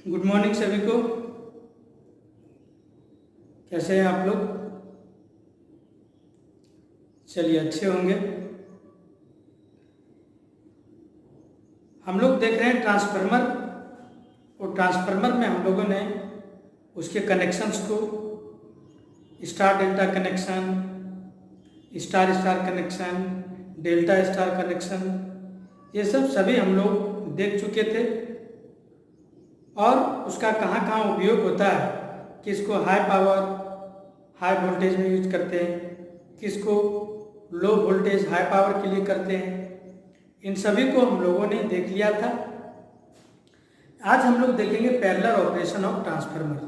Good morning सभी को। कैसे हैं आप लोग? चलिए अच्छे होंगे। हम लोग देख रहे हैं ट्रांसफार्मर, और ट्रांसफार्मर में हम लोगों ने उसके कनेक्शंस को star delta connection, star star connection, delta star connection, ये सब सभी हम लोग देख चुके थे। और उसका कहाँ कहाँ उपयोग होता है, किसको हाई पावर हाई वोल्टेज में यूज करते हैं, किसको लो वोल्टेज हाई पावर के लिए करते हैं, इन सभी को हम लोगों ने देख लिया था। आज हम लोग देखेंगे पैरेलल ऑपरेशन ऑफ ट्रांसफार्मर।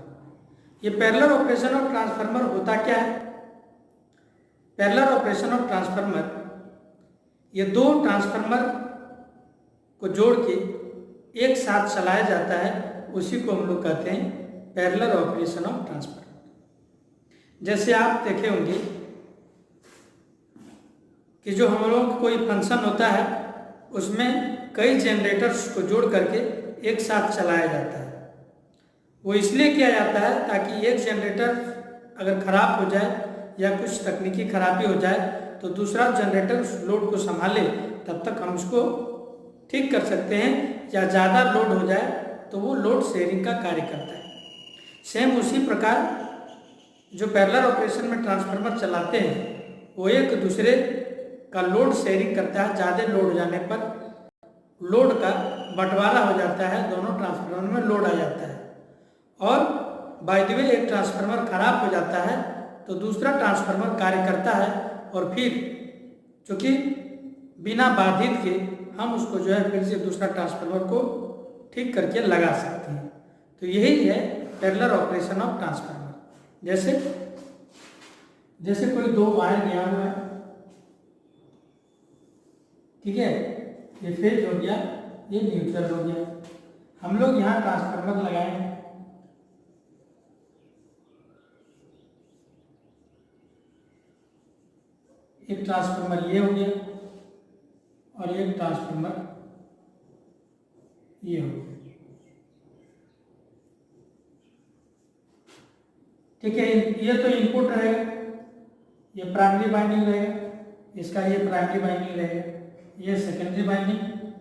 ये पैरेलल ऑपरेशन ऑफ ट्रांसफार्मर होता क्या है? पैरेलल ऑपरेशन ऑफ ट्रांसफार्मर, ये दो ट्रांसफार्मर को जोड़ के एक साथ चलाया जाता है, उसी को हम लोग कहते हैं पैरेलल ऑपरेशन ऑफ ट्रांसफार्मर। जैसे आप देखे होंगे कि जो हम लोगों का कोई फंक्शन होता है उसमें कई जनरेटर्स को जोड़ करके एक साथ चलाया जाता है। वो इसलिए किया जाता है ताकि एक जनरेटर अगर ख़राब हो जाए या कुछ तकनीकी खराबी हो जाए तो दूसरा जनरेटर उस लोड को संभाले, तब तक हम उसको ठीक कर सकते हैं। या ज़्यादा लोड हो जाए तो वो लोड शेयरिंग का कार्य करता है। सेम उसी प्रकार जो पैरेलल ऑपरेशन में ट्रांसफार्मर चलाते हैं वो एक दूसरे का लोड शेयरिंग करता है। ज़्यादा लोड हो जाने पर लोड का बंटवारा हो जाता है, दोनों ट्रांसफार्मर में लोड आ जाता है। और बाय द वे एक ट्रांसफार्मर खराब हो जाता है तो दूसरा ट्रांसफार्मर कार्य करता है, और फिर चूँकि बिना बाधित के हम उसको जो है फिर से दूसरा ट्रांसफार्मर को ठीक करके लगा सकते हैं। तो यही है पैरेलल ऑपरेशन ऑफ ट्रांसफार्मर। जैसे कोई दो वायर गया हुआ है, ठीक है, ये फेज हो गया, ये न्यूट्रल हो गया। हम लोग यहाँ ट्रांसफार्मर लगाए हैं, एक ट्रांसफार्मर ये हो गया और एक ट्रांसफार्मर ये हो गया, ठीक है। ये तो इनपुट रहेगा, ये प्राइमरी बाइंडिंग रहेगा, इसका ये प्राइमरी बाइंडिंग रहेगा, ये सेकेंडरी बाइंडिंग,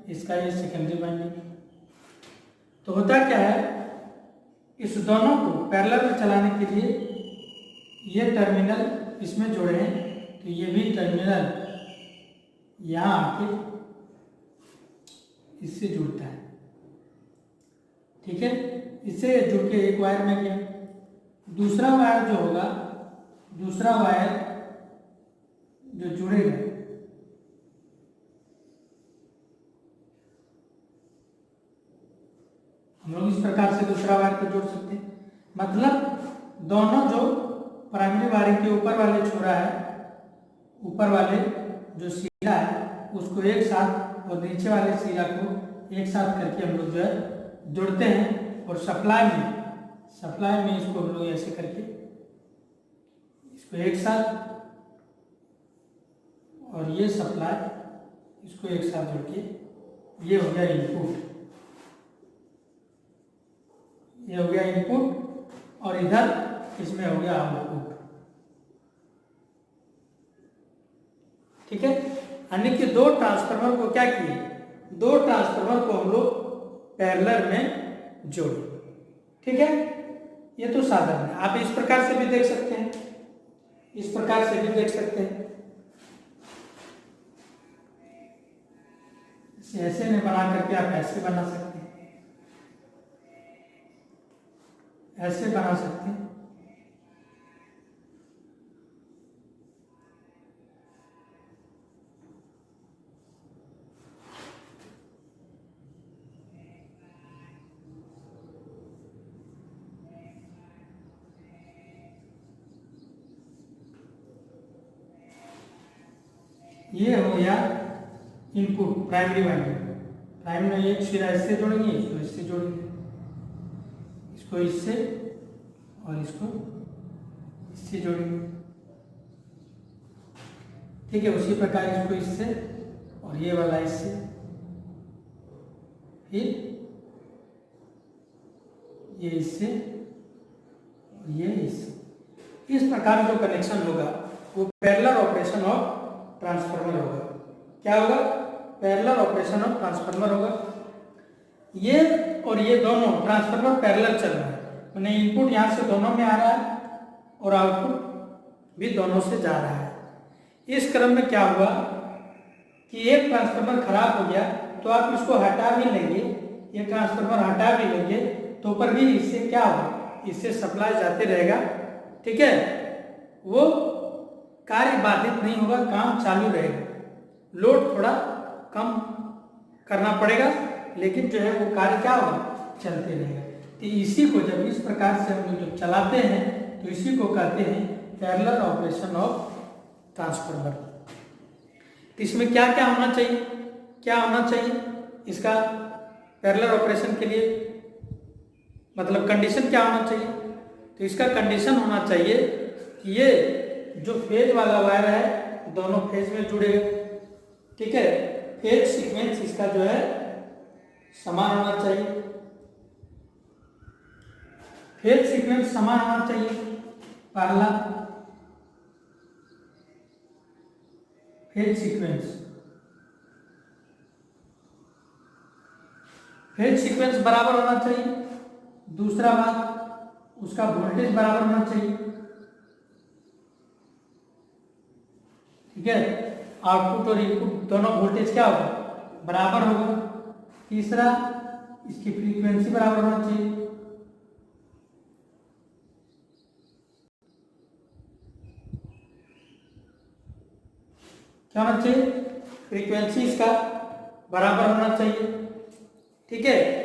इसका ये सेकेंडरी बाइंडिंग। तो होता क्या है, इस दोनों को पैरेलल में चलाने के लिए ये टर्मिनल इसमें जोड़े हैं, तो ये भी टर्मिनल यहाँ आके इससे जुड़ता है, ठीक है। इससे जुड़ के एक वायर में गया। दूसरा वायर जो होगा, दूसरा वायर जो जुड़ेगा, हम लोग इस प्रकार से दूसरा वायर को जोड़ सकते हैं। मतलब दोनों जो प्राइमरी वायरिंग के ऊपर वाले छोरा है, ऊपर वाले जो सिरा है उसको एक साथ और नीचे वाले सिरा को एक साथ करके हम लोग जो है जोड़ते हैं। और सप्लाई में इसको हम लोग ऐसे करके इसको एक साथ, और ये सप्लाई इसको एक साथ जोड़ के ये हो गया इनपुट, ये हो गया इनपुट, और इधर इसमें हो गया आउटपुट, ठीक है। यानी कि दो ट्रांसफार्मर को क्या किए, दो ट्रांसफार्मर को हम लोग पैरेलल में जोड़े, ठीक है। ये तो साधारण है, आप इस प्रकार से भी देख सकते हैं, इस प्रकार से भी देख सकते हैं। ऐसे में बना करके आप ऐसे बना सकते हैं, ऐसे बना सकते हैं। ये हो गया इनपुट प्राइमरी वाइंडिंग। प्राइमरी में एक सिरा इससे जोड़ेंगे, इसको इससे जोड़ेंगे, इसको इससे और इसको इससे जोड़ेंगे, ठीक है। उसी प्रकार इसको इससे और ये वाला इससे, फिर ये इससे और ये इससे। इस प्रकार जो कनेक्शन होगा वो पैरेलल ऑपरेशन ऑफ ट्रांसफार्मर होगा। क्या होगा? पैरेलल ऑपरेशन ऑफ ट्रांसफार्मर होगा। ये और ये दोनों ट्रांसफार्मर पैरेलल चल रहा है, मैंने इनपुट यहाँ से दोनों में आ रहा है और आउटपुट भी दोनों से जा रहा है। इस क्रम में क्या हुआ कि एक ट्रांसफार्मर खराब हो गया तो आप इसको हटा भी लेंगे, ये ट्रांसफार्मर हटा भी लेंगे तो पर भी इससे क्या होगा, इससे सप्लाई जाते रहेगा। ठीक है, वो कार्य बाधित नहीं होगा, काम चालू रहेगा। लोड थोड़ा कम करना पड़ेगा लेकिन जो है वो कार्य क्या होगा, चलते रहेगा। तो इसी को जब इस प्रकार से हम लोग जब चलाते हैं तो इसी को कहते हैं पैरेलल ऑपरेशन ऑफ ट्रांसफार्मर। तो इसमें क्या क्या होना चाहिए, क्या होना चाहिए इसका पैरेलल ऑपरेशन के लिए, मतलब कंडीशन क्या होना चाहिए? तो इसका कंडीशन होना चाहिए कि ये जो फेज वाला वायर है दोनों फेज में जुड़ेगा। ठीक है, फेज सीक्वेंस इसका जो है समान होना चाहिए, फेज सीक्वेंस समान होना चाहिए। पहला फेज सीक्वेंस, फेज सीक्वेंस बराबर होना चाहिए। दूसरा बात, उसका वोल्टेज बराबर होना चाहिए। ठीक है, आउटपुट और इनपुट दोनों वोल्टेज क्या होगा, बराबर होगा। तीसरा, इसकी फ्रीक्वेंसी बराबर होना चाहिए। क्या होना चाहिए, फ्रीक्वेंसी इसका बराबर होना चाहिए। ठीक है,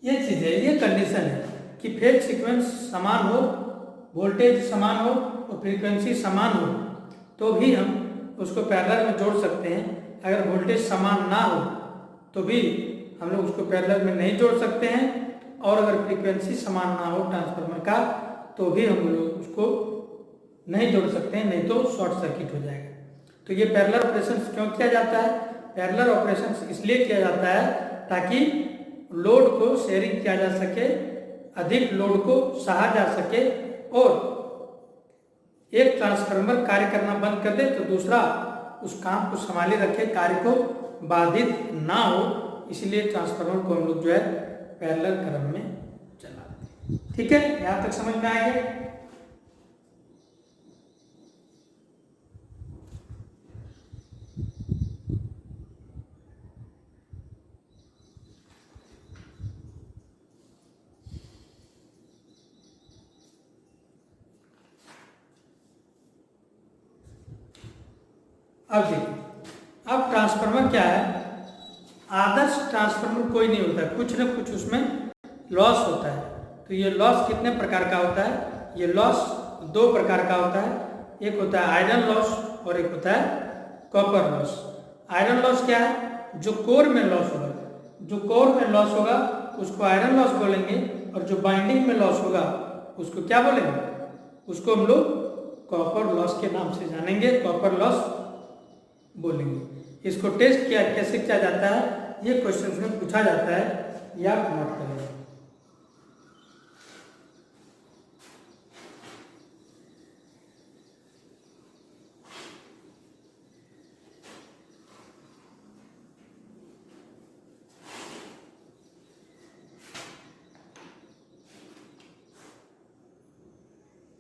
ये चीज है, ये कंडीशन है कि फेज सीक्वेंस समान हो, वोल्टेज समान हो और फ्रीक्वेंसी समान हो तो भी हम उसको पैरेलल में जोड़ सकते हैं। अगर वोल्टेज समान ना हो तो भी हम लोग उसको पैरेलल में नहीं जोड़ सकते हैं, और अगर फ्रीक्वेंसी समान ना हो ट्रांसफार्मर का तो भी हम लोग उसको नहीं जोड़ सकते हैं, नहीं तो शॉर्ट सर्किट हो जाएगा। तो ये पैरेलल ऑपरेशन क्यों किया जाता है? पैरेलल ऑपरेशन इसलिए किया जाता है ताकि लोड को शेयरिंग किया जा सके, अधिक लोड को सहा जा सके, और एक ट्रांसफार्मर कार्य करना बंद कर दे तो दूसरा उस काम को संभाले रखे, कार्य को बाधित ना हो। इसलिए ट्रांसफार्मर को हम लोग जो है पैरेलल क्रम में चलाते हैं। ठीक है, यहाँ तक समझ में आएगा? अब देखिए, अब ट्रांसफार्मर क्या है, आदर्श ट्रांसफार्मर कोई नहीं होता, कुछ न कुछ उसमें लॉस होता है। तो ये लॉस कितने प्रकार का होता है? ये लॉस दो प्रकार का होता है, एक होता है आयरन लॉस और एक होता है कॉपर लॉस। आयरन लॉस क्या है? जो कोर में लॉस होगा, जो कोर में लॉस होगा उसको आयरन लॉस बोलेंगे, और जो बाइंडिंग में लॉस होगा उसको क्या बोलेंगे? उसको हम लोग कॉपर लॉस के नाम से जानेंगे, कॉपर लॉस बोलेंगे। इसको टेस्ट किया कैसे किया जाता है, ये क्वेश्चन में पूछा जाता है, या आप नोट करेंगे।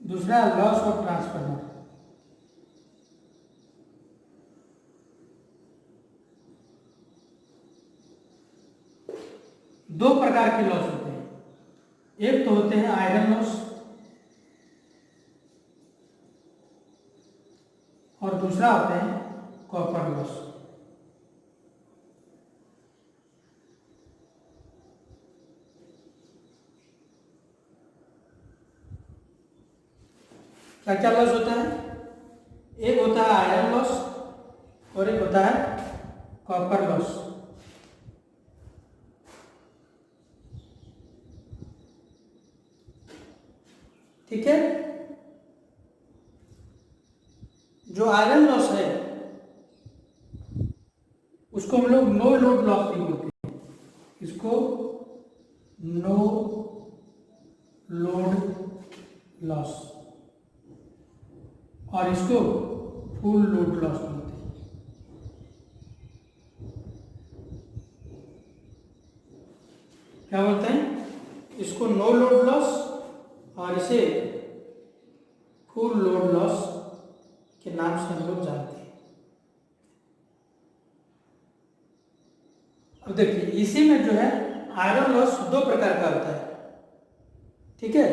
दूसरा, लॉस ऑफ ट्रांसफार्मर। दो प्रकार के लॉस होते हैं, एक तो होते हैं आयरन लॉस और दूसरा होते हैं कॉपर लॉस। क्या क्या लॉस होता है? एक होता है आयरन लॉस और एक होता है कॉपर लॉस। ठीक है। जो आयरन लॉस है उसको हम लोग नो लोड लॉस भी बोलते हैं, इसको नो लोड लॉस, और इसको फुल लोड लॉस बोलते हैं। क्या बोलते हैं? इसको नो लोड लॉस और इसे फुल लोड लॉस के नाम से हम लोग जानते हैं। अब देखिए इसी में जो है आयरन लॉस दो प्रकार का होता है, ठीक है।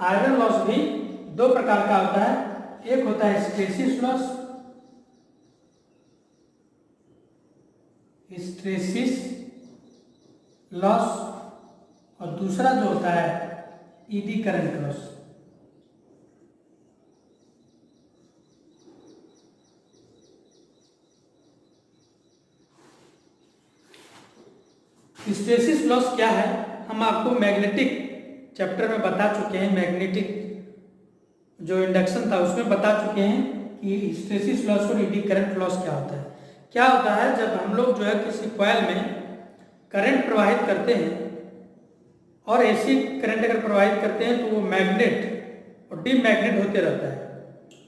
आयरन लॉस भी दो प्रकार का होता है, एक होता है स्ट्रेसिस लॉस, स्ट्रेसिस लॉस, और दूसरा जो होता है eddy current loss. Stresses loss क्या है, हम आपको मैग्नेटिक चैप्टर में बता चुके हैं, मैग्नेटिक जो इंडक्शन था उसमें बता चुके हैं कि स्ट्रेसिस लॉस और ईडी करंट लॉस क्या होता है। क्या होता है, जब हम लोग जो है किसी कॉइल में करंट प्रवाहित करते हैं और एसी करंट अगर प्रवाहित करते हैं तो वो मैग्नेट और डीमैग्नेट होते रहता है,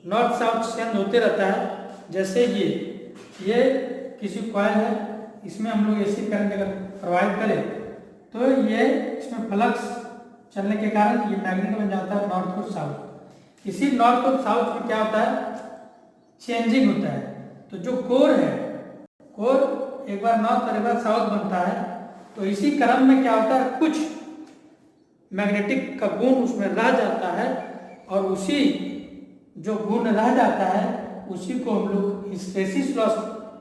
नॉर्थ साउथ चेंज होते रहता है। जैसे ये किसी कॉइल है, इसमें हम लोग एसी करंट अगर प्रवाहित करें तो ये इसमें फ्लक्स चलने के कारण ये मैग्नेट बन जाता है नॉर्थ और साउथ। इसी नॉर्थ और साउथ में क्या होता है, चेंजिंग होता है। तो जो कोर है, कोर एक बार नॉर्थ और एक बार साउथ बनता है, तो इसी क्रम में क्या होता है, कुछ मैग्नेटिक का गुण उसमें रह जाता है, और उसी जो गुण रह जाता है उसी को हम लोग हिस्टेरिसिस लॉस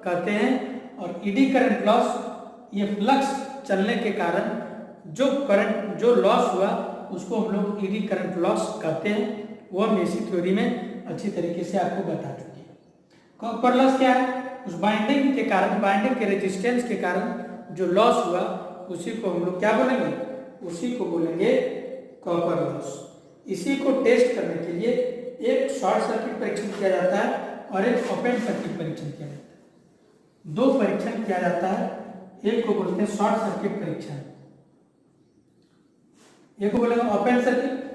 कहते हैं। और ईडी करंट लॉस, ये फ्लक्स चलने के कारण जो करंट जो लॉस हुआ उसको हम लोग ईडी करंट लॉस कहते हैं। वो हम एसी थ्योरी में अच्छी तरीके से आपको बता चुके हैं। कॉपर लॉस क्या है, उस बाइंडिंग के कारण, बाइंडिंग के रेजिस्टेंस के कारण जो लॉस हुआ उसी को हम लोग क्या बोलेंगे, उसी को बोलेंगे कॉपर लॉस। इसी को टेस्ट करने के लिए एक शॉर्ट सर्किट परीक्षण किया जाता है और एक ओपन सर्किट परीक्षण किया जाता है। दो परीक्षण किया जाता है, एक को बोलते हैं शॉर्ट सर्किट परीक्षण, एक को बोलेंगे ओपन सर्किट।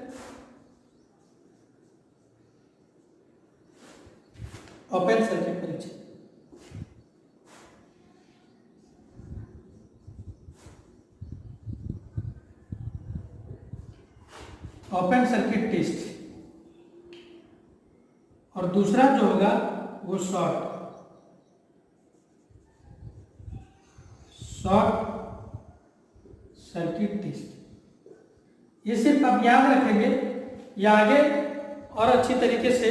ओपन सर्किट परीक्षण ओपन सर्किट टेस्ट, और दूसरा जो होगा वो शॉर्ट सर्किट टेस्ट। ये सिर्फ आप याद रखेंगे, या आगे और अच्छी तरीके से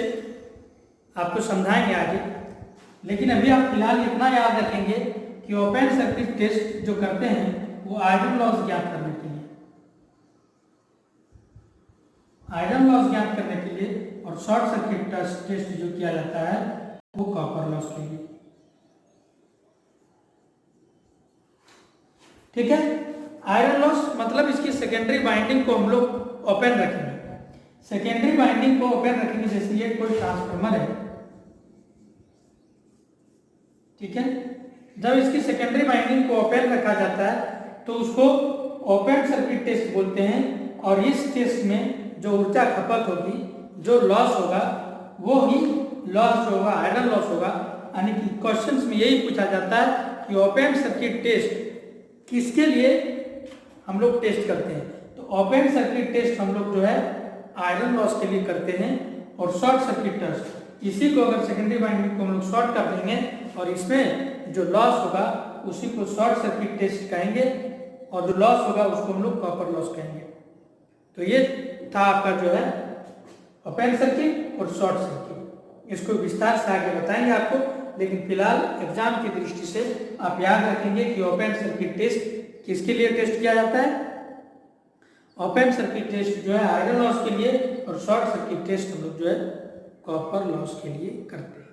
आपको समझाएंगे आगे, लेकिन अभी आप फिलहाल इतना याद रखेंगे कि ओपन सर्किट टेस्ट जो करते हैं वो आयरन लॉस ज्ञात करने के लिए, आयरन लॉस ज्ञात करने के लिए, और शॉर्ट सर्किट टेस्ट जो किया जाता है वो कॉपर लॉस के लिए। ठीक है। आयरन लॉस मतलब इसकी सेकेंडरी बाइंडिंग को हम लोग ओपन रखेंगे। सेकेंडरी बाइंडिंग को ओपन रखेंगे, जैसे ये कोई ट्रांसफार्मर है, ठीक है। जब इसकी सेकेंडरी बाइंडिंग को ओपन रखा जाता है तो उसको ओपन सर्किट टेस्ट बोलते हैं। और इस टेस्ट में जो ऊर्जा खपत होगी, जो लॉस होगा, वो ही लॉस जो होगा आयरन लॉस होगा। यानी कि क्वेश्चंस में यही पूछा जाता है कि ओपन सर्किट टेस्ट किसके लिए हम लोग टेस्ट करते हैं। तो ओपन सर्किट टेस्ट हम लोग जो है आयरन लॉस के लिए करते हैं। और शॉर्ट सर्किट टेस्ट, इसी को अगर सेकेंडरी बाइंडिंग को हम लोग शॉर्ट कर देंगे और इसमें जो लॉस होगा उसी को शॉर्ट सर्किट टेस्ट कहेंगे, और जो लॉस होगा उसको हम लोग कॉपर लॉस कहेंगे। तो ये था आपका जो है ओपन सर्किट और शॉर्ट सर्किट। इसको विस्तार से आगे बताएंगे आपको, लेकिन फिलहाल एग्जाम की दृष्टि से आप याद रखेंगे कि ओपन सर्किट टेस्ट किसके लिए टेस्ट किया जाता है। ओपन सर्किट टेस्ट जो है आयरन लॉस के लिए, और शॉर्ट सर्किट टेस्ट हम लोग जो है कॉपर लॉस के लिए करते हैं।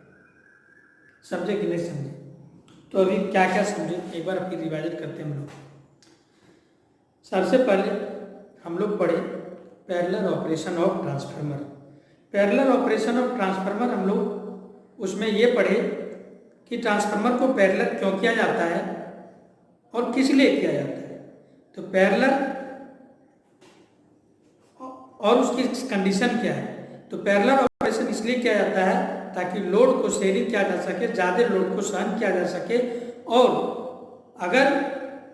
समझे कि नहीं समझे? तो अभी क्या क्या समझे एक बार फिर रिवाइज करते हैं हम लोग। सबसे पहले हम लोग पढ़े parallel operation of transformer. Parallel operation of transformer हम लोग उसमें ये पढ़े कि ट्रांसफार्मर को पैरेलल क्यों किया जाता है और किस लिए किया जाता है। तो पैरेलल और उसकी कंडीशन क्या है। तो पैरेलल ऑपरेशन इसलिए किया जाता है ताकि लोड को शेयरिंग किया जा सके, ज़्यादा लोड को सहन किया जा सके, और अगर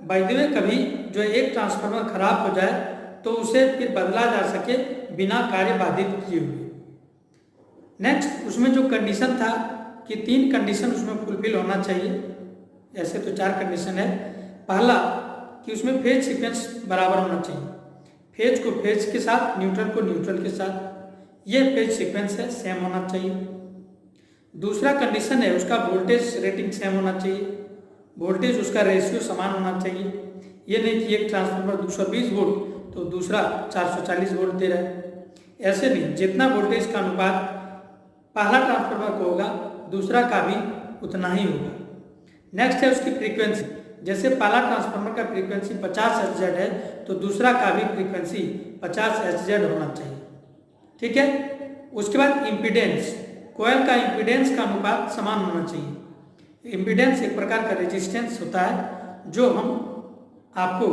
बाय द वे कभी जो एक ट्रांसफार्मर खराब हो जाए तो उसे फिर बदला जा सके बिना कार्य बाधित किए हुए। नेक्स्ट उसमें जो कंडीशन था कि 3 कंडीशन उसमें फुलफिल होना चाहिए। ऐसे तो 4 कंडीशन है। पहला कि उसमें फेज सीक्वेंस बराबर होना चाहिए, फेज को फेज के साथ, न्यूट्रल को न्यूट्रल के साथ, ये फेज सीक्वेंस है, सेम होना चाहिए। दूसरा कंडीशन है उसका वोल्टेज रेटिंग सेम होना चाहिए, वोल्टेज उसका रेशियो समान होना चाहिए। ये नहीं कि एक ट्रांसफार्मर 220 वोल्ट तो दूसरा 440 वोल्ट दे रहा है, ऐसे नहीं। जितना वोल्टेज का अनुपात पहला ट्रांसफार्मर को होगा दूसरा का भी उतना ही होगा। नेक्स्ट है उसकी फ्रीक्वेंसी, जैसे पहला ट्रांसफार्मर का फ्रीक्वेंसी 50 Hz है तो दूसरा का भी फ्रीक्वेंसी 50 Hz होना चाहिए, ठीक है। उसके बाद इम्पीडेंस, कोयल का इम्पीडेंस का अनुपात समान होना चाहिए। इम्पीडेंस एक प्रकार का रेजिस्टेंस होता है जो हम आपको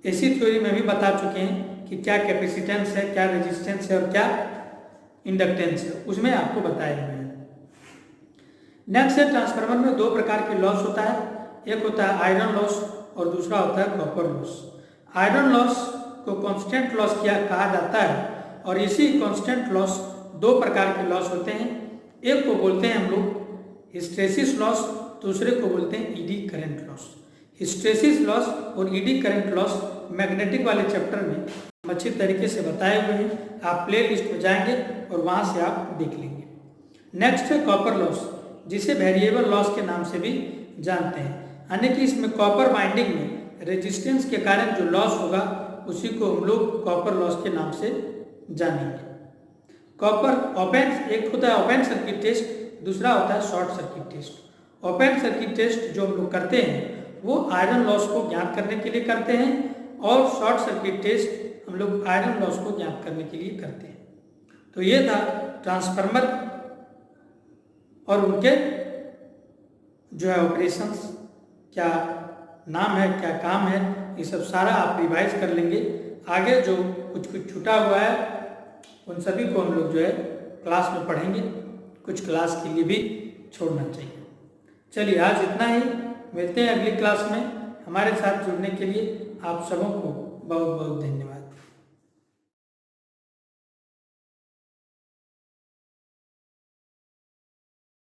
एसी थ्योरी में भी बता चुके हैं कि क्या कैपेसिटेंस है, क्या रेजिस्टेंस है और क्या इंडक्टेंस है, उसमें आपको बताया गया है। नेक्स्ट है ट्रांसफार्मर में 2 प्रकार के लॉस होता है, एक होता है आयरन लॉस और दूसरा होता है कॉपर लॉस। आयरन लॉस को कांस्टेंट लॉस कहा जाता है और इसी कांस्टेंट लॉस 2 प्रकार के लॉस होते हैं। एक को बोलते हैं हम लोग हिस्टैरिसीस लॉस, दूसरे को बोलते हैं eddy current loss. Hysteresis loss और ईडी करंट लॉस मैग्नेटिक वाले चैप्टर में हम अच्छी तरीके से बताए हुए हैं, आप प्ले लिस्ट में जाएंगे और वहाँ से आप देख लेंगे। नेक्स्ट है कॉपर लॉस, जिसे वेरिएबल लॉस के नाम से भी जानते हैं, यानी कि इसमें कॉपर बाइंडिंग में रेजिस्टेंस के कारण जो लॉस होगा उसी को हम लोग कॉपर लॉस के नाम से जानेंगे। कॉपर ओपन, एक होता है ओपन सर्किट टेस्ट, दूसरा होता है short circuit test. Open circuit test जो हम लोग करते हैं वो आयरन लॉस को ज्ञात करने के लिए करते हैं और शॉर्ट सर्किट टेस्ट हम लोग आयरन लॉस को ज्ञात करने के लिए करते हैं। तो ये था ट्रांसफार्मर और उनके जो है ऑपरेशंस, क्या नाम है, क्या काम है, ये सब सारा आप रिवाइज कर लेंगे। आगे जो कुछ छूटा हुआ है उन सभी को हम लोग जो है क्लास में पढ़ेंगे, कुछ क्लास के लिए भी छोड़ना चाहिए। चलिए आज इतना ही, मिलते हैं अगली क्लास में। हमारे साथ जुड़ने के लिए आप सबों को बहुत बहुत धन्यवाद।